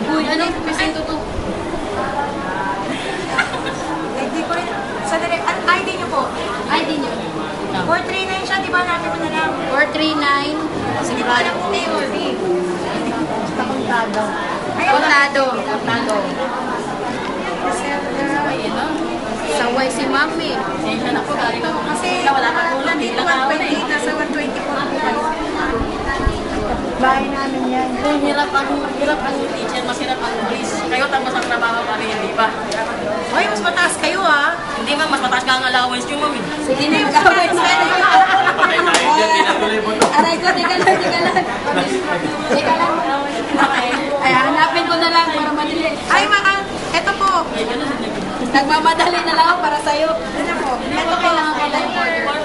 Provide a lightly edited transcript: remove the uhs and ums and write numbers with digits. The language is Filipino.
Uy, ano? Presento to. Hindi ko rin. Sandali, ID niyo po. ID nyo. 439 siya, di ba? Natin mo na lang. 439. Sige pa lang po kayo. Basta kontado. Kontado. Kontado. Saway si Mami. Sensya na po, galing ako. Kasi Wala pa po lang. nandito 128, nasa 124 po kayo. Bahay namin yan. Kung hirap ang teacher, masirap ang police. Kayo tapos ang trabaho pa rin, di ba? Hoy, mas mataas kayo ah. Hindi ba, mas mataas ka ang allowance nyo, mami. Sige na, mag-away sa Aray ko, teka lang. Teka lang. Ay, hanapin ko na lang para madali. Ay, mga, eto po. Nagmamadali na lang ako para sa'yo. Ano po? Ito kailangan ko lang.